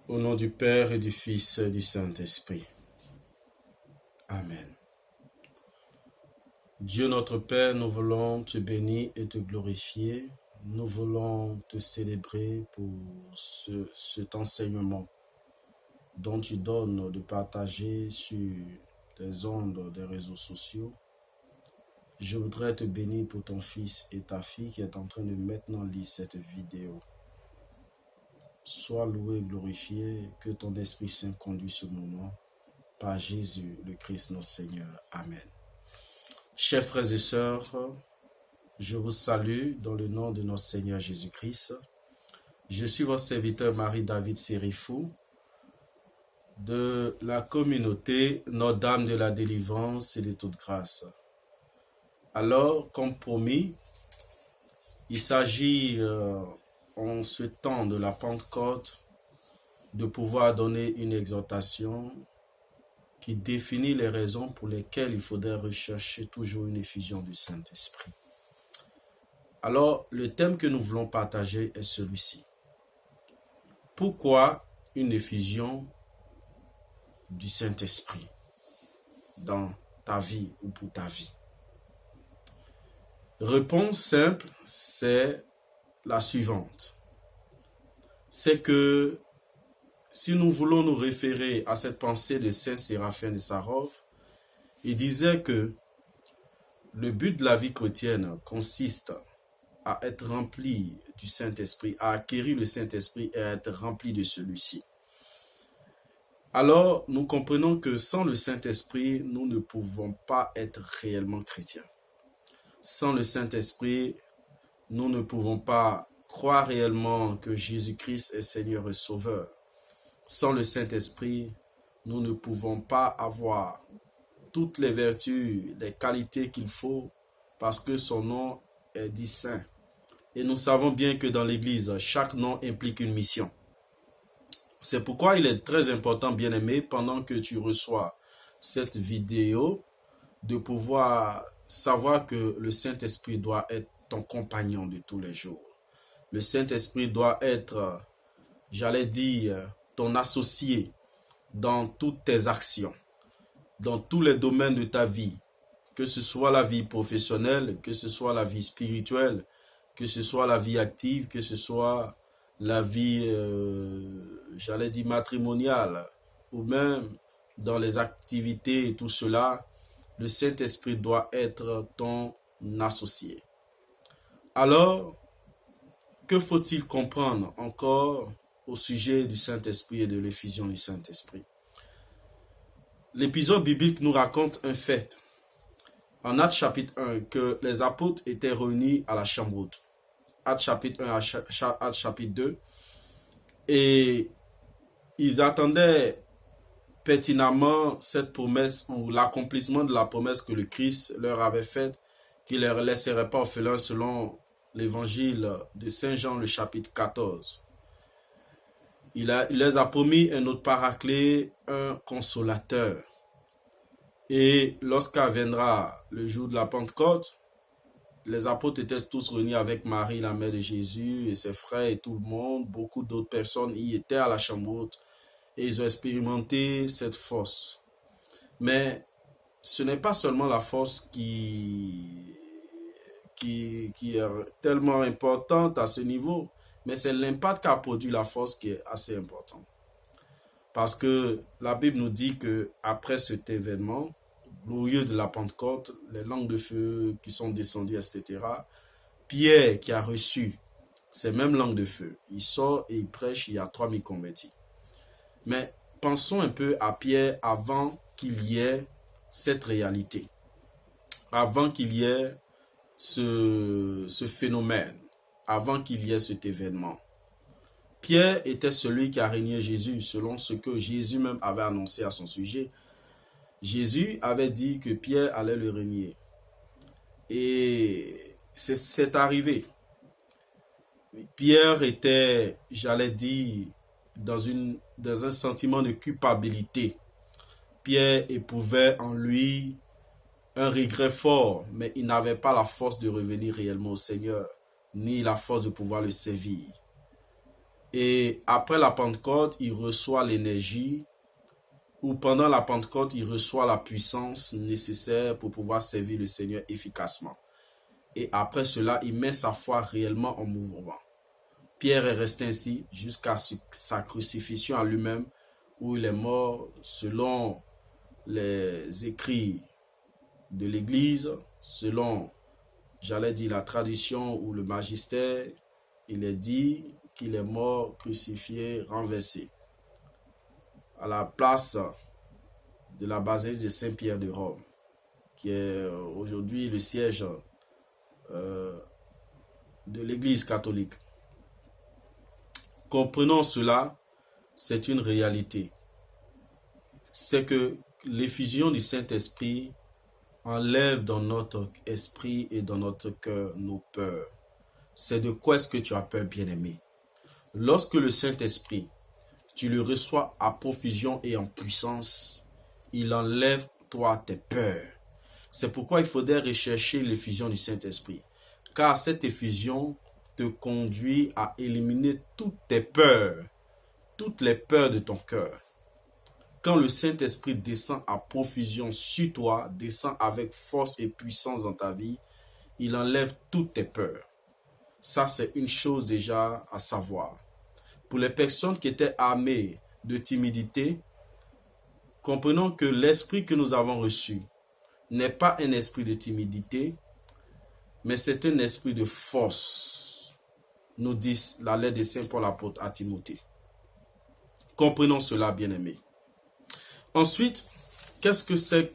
Au nom du Père et du Fils et du Saint-Esprit. Amen. Dieu notre Père, nous voulons te bénir et te glorifier. Nous voulons te célébrer pour cet enseignement dont tu donnes de partager sur les ondes des réseaux sociaux. Je voudrais te bénir pour ton fils et ta fille qui est en train de maintenant lire cette vidéo. Sois loué et glorifié, que ton Esprit Saint conduise ce moment. Par Jésus, le Christ, notre Seigneur. Amen. Chers frères et sœurs, je vous salue dans le nom de notre Seigneur Jésus-Christ. Je suis votre serviteur Marie-David Sérifou de la communauté Notre-Dame de la Délivrance et de toute grâce. Alors, comme promis, il s'agit en ce temps de la Pentecôte de pouvoir donner une exhortation qui définit les raisons pour lesquelles il faudrait rechercher toujours une effusion du Saint-Esprit. Alors, le thème que nous voulons partager est celui-ci. Pourquoi une effusion du Saint-Esprit dans ta vie ou pour ta vie? Réponse simple, c'est la suivante. C'est que si nous voulons nous référer à cette pensée de Saint Séraphin de Sarov, il disait que le but de la vie chrétienne consiste à être rempli du Saint-Esprit, à acquérir le Saint-Esprit et à être rempli de celui-ci. Alors, nous comprenons que sans le Saint-Esprit, nous ne pouvons pas être réellement chrétiens. Sans le Saint-Esprit, nous ne pouvons pas croire réellement que Jésus-Christ est Seigneur et Sauveur. Sans le Saint-Esprit, nous ne pouvons pas avoir toutes les vertus, les qualités qu'il faut parce que son nom est dit saint. Et nous savons bien que dans l'Église, chaque nom implique une mission. C'est pourquoi il est très important, bien-aimé, pendant que tu reçois cette vidéo, de pouvoir savoir que le Saint-Esprit doit être ton compagnon de tous les jours. Le Saint-Esprit doit être, j'allais dire, ton associé dans toutes tes actions, dans tous les domaines de ta vie, que ce soit la vie professionnelle, que ce soit la vie spirituelle, que ce soit la vie active, que ce soit la vie, j'allais dire matrimoniale, ou même dans les activités et tout cela, le Saint-Esprit doit être ton associé. Alors, que faut-il comprendre encore au sujet du Saint-Esprit et de l'effusion du Saint-Esprit? L'épisode biblique nous raconte un fait, en Actes chapitre 1, que les apôtres étaient réunis à la chambre haute. Actes chapitre 1 à Actes chapitre 2. Et ils attendaient pertinemment cette promesse ou l'accomplissement de la promesse que le Christ leur avait faite, qu'il ne les laisserait pas orphelins selon l'évangile de Saint Jean, le chapitre 14. Il les a promis un autre paraclet, un consolateur. Et lorsqu'il viendra le jour de la Pentecôte, les apôtres étaient tous réunis avec Marie, la mère de Jésus, et ses frères et tout le monde. Beaucoup d'autres personnes y étaient à la chambre haute et ils ont expérimenté cette force. Mais ce n'est pas seulement la force qui est tellement importante à ce niveau, mais c'est l'impact qu'a produit la force qui est assez important. Parce que la Bible nous dit qu'après cet événement glorieux de la Pentecôte, les langues de feu qui sont descendues, etc., Pierre qui a reçu ces mêmes langues de feu, il sort et il prêche, il y a 3000 convertis. Mais pensons un peu à Pierre avant qu'il y ait cette réalité, avant qu'il y ait ce phénomène, avant qu'il y ait cet événement. Pierre était celui qui a régné Jésus selon ce que Jésus même avait annoncé à son sujet. Jésus avait dit que Pierre allait le régner. Et c'est arrivé. Pierre était, j'allais dire, dans un sentiment de culpabilité. Pierre éprouvait en lui un regret fort, mais il n'avait pas la force de revenir réellement au Seigneur, ni la force de pouvoir le servir. Et après la Pentecôte, il reçoit l'énergie, ou pendant la Pentecôte, il reçoit la puissance nécessaire pour pouvoir servir le Seigneur efficacement. Et après cela, il met sa foi réellement en mouvement. Pierre est resté ainsi jusqu'à sa crucifixion à lui-même, où il est mort selon les écrits de l'Église, selon, j'allais dire, la tradition ou le magistère. Il est dit qu'il est mort, crucifié, renversé à la place de la basilique de Saint-Pierre de Rome, qui est aujourd'hui le siège de l'Église catholique. Comprenons cela, c'est une réalité. C'est que l'effusion du Saint-Esprit enlève dans notre esprit et dans notre cœur nos peurs. C'est de quoi est-ce que tu as peur, bien-aimé? Lorsque le Saint-Esprit, tu le reçois à profusion et en puissance, il enlève toi tes peurs. C'est pourquoi il faudrait rechercher l'effusion du Saint-Esprit. Car cette effusion te conduit à éliminer toutes tes peurs, toutes les peurs de ton cœur. Quand le Saint-Esprit descend à profusion sur toi, descend avec force et puissance dans ta vie, il enlève toutes tes peurs. Ça, c'est une chose déjà à savoir. Pour les personnes qui étaient armées de timidité, comprenons que l'esprit que nous avons reçu n'est pas un esprit de timidité, mais c'est un esprit de force, nous dit la lettre de Saint Paul apôtre à Timothée. Comprenons cela, bien-aimés. Ensuite, qu'est-ce que c'est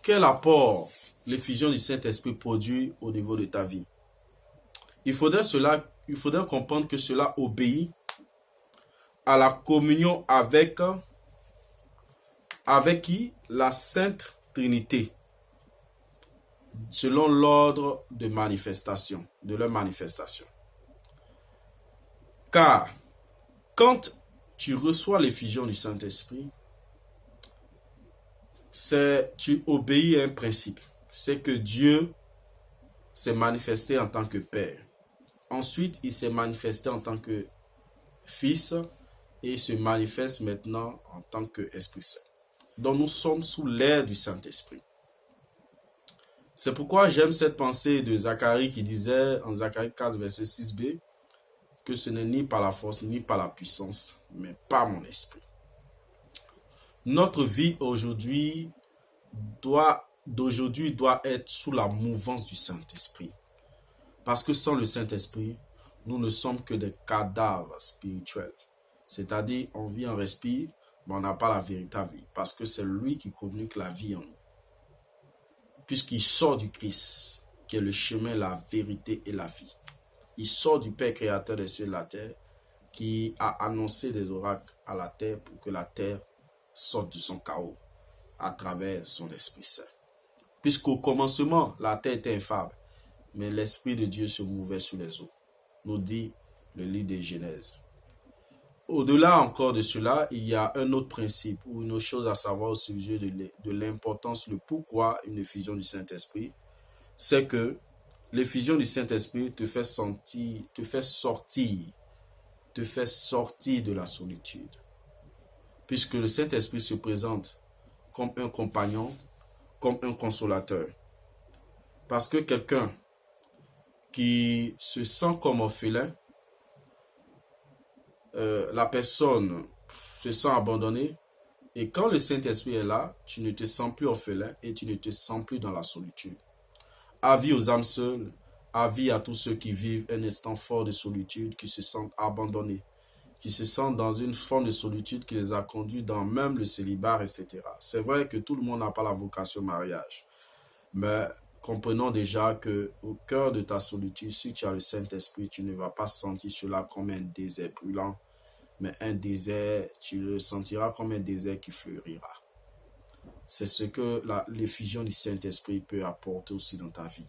quel apport l'effusion du Saint-Esprit produit au niveau de ta vie? Il faudrait comprendre que cela obéit à la communion avec qui? La Sainte Trinité, selon l'ordre de manifestation, de leur manifestation. Car quand tu reçois l'effusion du Saint-Esprit, tu obéis à un principe. C'est que Dieu s'est manifesté en tant que Père. Ensuite, il s'est manifesté en tant que Fils et il se manifeste maintenant en tant qu'Esprit Saint. Donc nous sommes sous l'ère du Saint-Esprit. C'est pourquoi j'aime cette pensée de Zacharie qui disait en Zacharie 4, verset 6b, que ce n'est ni par la force ni par la puissance, mais par mon esprit. Notre vie aujourd'hui doit être sous la mouvance du Saint-Esprit. Parce que sans le Saint-Esprit, nous ne sommes que des cadavres spirituels. C'est-à-dire, on vit, on respire, mais on n'a pas la véritable vie. Parce que c'est lui qui communique la vie en nous. Puisqu'il sort du Christ, qui est le chemin, la vérité et la vie. Il sort du Père créateur des cieux et de la terre, qui a annoncé des oracles à la terre pour que la terre sorte de son chaos à travers son Esprit Saint. Puisqu'au commencement, la terre était infâme, mais l'Esprit de Dieu se mouvait sur les eaux, nous dit le livre de Genèse. Au-delà encore de cela, il y a un autre principe ou une autre chose à savoir au sujet de l'importance, le pourquoi une effusion du Saint-Esprit, c'est que l'effusion du Saint-Esprit te fait sortir de la solitude. Puisque le Saint-Esprit se présente comme un compagnon, comme un consolateur. Parce que quelqu'un qui se sent comme orphelin, la personne se sent abandonnée, et quand le Saint-Esprit est là, tu ne te sens plus orphelin et tu ne te sens plus dans la solitude. Avis aux âmes seules, avis à tous ceux qui vivent un instant fort de solitude, qui se sentent abandonnés, qui se sentent dans une forme de solitude qui les a conduits dans même le célibat, etc. C'est vrai que tout le monde n'a pas la vocation au mariage, mais comprenons déjà qu'au cœur de ta solitude, si tu as le Saint-Esprit, tu ne vas pas sentir cela comme un désert brûlant, mais un désert, tu le sentiras comme un désert qui fleurira. C'est ce que l'effusion du Saint-Esprit peut apporter aussi dans ta vie.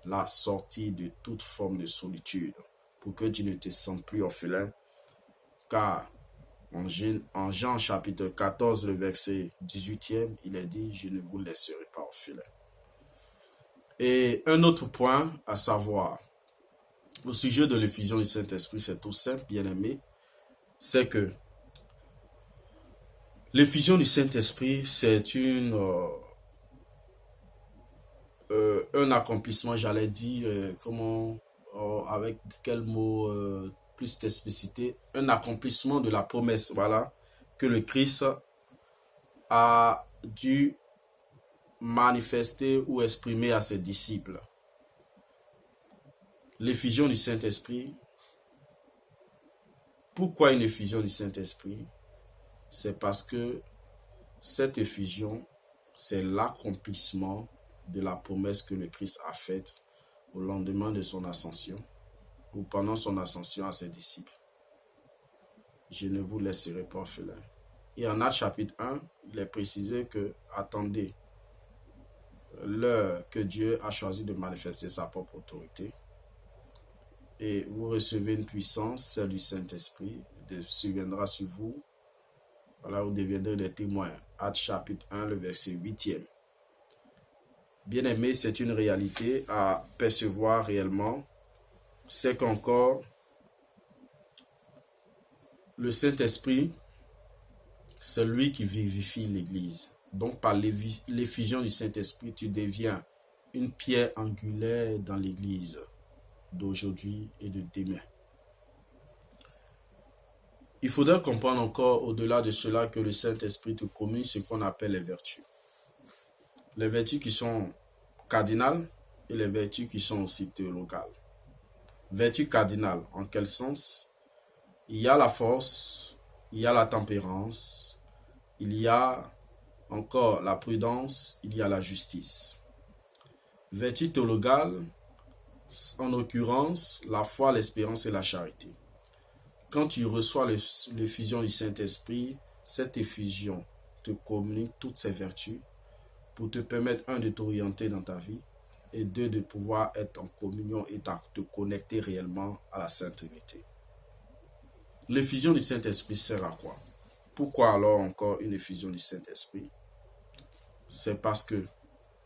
La sortie de toute forme de solitude, pour que tu ne te sentes plus orphelin, car en Jean chapitre 14, le verset 18e, il est dit « Je ne vous laisserai pas orphelin ». Et un autre point à savoir, Au sujet de l'effusion du Saint-Esprit, c'est tout simple, bien-aimé. C'est que l'effusion du Saint-Esprit, c'est un accomplissement, j'allais dire, avec quel mot plus d'explicité, un accomplissement de la promesse, voilà, que le Christ a dû manifester ou exprimer à ses disciples. L'effusion du Saint-Esprit. Pourquoi une effusion du Saint-Esprit? C'est parce que cette effusion, c'est l'accomplissement de la promesse que le Christ a faite au lendemain de son ascension ou pendant son ascension à ses disciples. Je ne vous laisserai pas orphelin. Et en Actes chapitre 1, il est précisé que, attendez, l'heure que Dieu a choisi de manifester sa propre autorité, et vous recevez une puissance, celle du Saint-Esprit, surviendra sur vous. Voilà, vous deviendrez des témoins. Actes chapitre 1, le verset 8e. Bien-aimé, c'est une réalité à percevoir réellement. C'est qu'encore, le Saint-Esprit, c'est lui qui vivifie l'Église. Donc, par l'effusion du Saint-Esprit, tu deviens une pierre angulaire dans l'Église d'aujourd'hui et de demain. Il faudra comprendre encore au-delà de cela que le Saint-Esprit te communique ce qu'on appelle les vertus. Les vertus qui sont cardinales et les vertus qui sont aussi théologales. Vertus cardinales, en quel sens? Il y a la force, il y a la tempérance, il y a encore la prudence, il y a la justice. Vertus théologales, en l'occurrence, la foi, l'espérance et la charité. Quand tu reçois l'effusion du Saint-Esprit, cette effusion te communique toutes ces vertus pour te permettre, un, de t'orienter dans ta vie et deux, de pouvoir être en communion et te connecter réellement à la Sainte Trinité. L'effusion du Saint-Esprit sert à quoi? Pourquoi alors encore une effusion du Saint-Esprit? C'est parce que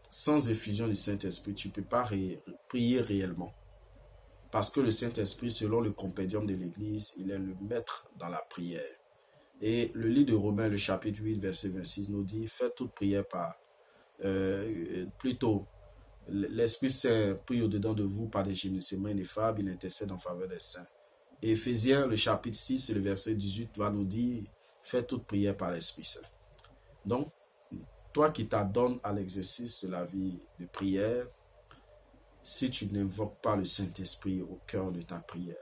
sans effusion du Saint-Esprit, tu ne peux pas prier réellement. Parce que le Saint-Esprit, selon le compendium de l'Église, il est le maître dans la prière. Et le livre de Romains, le chapitre 8, verset 26, nous dit, faites toute prière l'Esprit Saint prie au-dedans de vous par des gémissements ineffables, il intercède en faveur des saints. Et Éphésiens, le chapitre 6, le verset 18, va nous dire, faites toute prière par l'Esprit Saint. Donc, toi qui t'adonnes à l'exercice de la vie de prière, si tu n'invoques pas le Saint-Esprit au cœur de ta prière,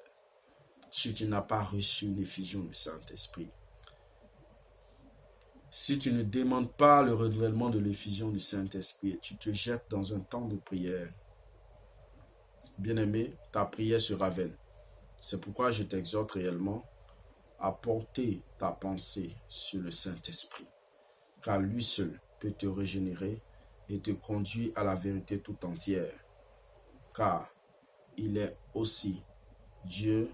si tu n'as pas reçu l'effusion du Saint-Esprit, si tu ne demandes pas le renouvellement de l'effusion du Saint-Esprit, tu te jettes dans un temps de prière, bien-aimé, ta prière sera vaine. C'est pourquoi je t'exhorte réellement à porter ta pensée sur le Saint-Esprit, car lui seul peut te régénérer et te conduire à la vérité tout entière, car il est aussi Dieu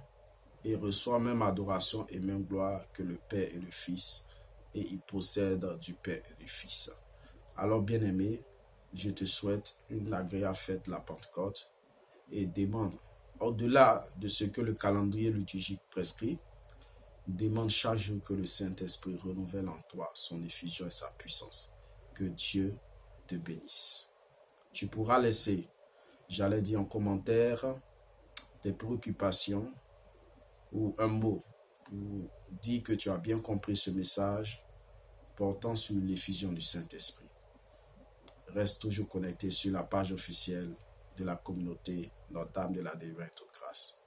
et reçoit même adoration et même gloire que le Père et le Fils, et il possède du Père et du Fils. Alors bien-aimé, je te souhaite une agréable fête de la Pentecôte et demande, au-delà de ce que le calendrier liturgique prescrit, demande chaque jour que le Saint-Esprit renouvelle en toi son effusion et sa puissance. Que Dieu te bénisse. Tu pourras laisser, j'allais dire en commentaire, tes préoccupations ou un mot pour dire que tu as bien compris ce message portant sur l'effusion du Saint-Esprit. Reste toujours connecté sur la page officielle de la communauté Notre-Dame de la Divine Toute Grâce.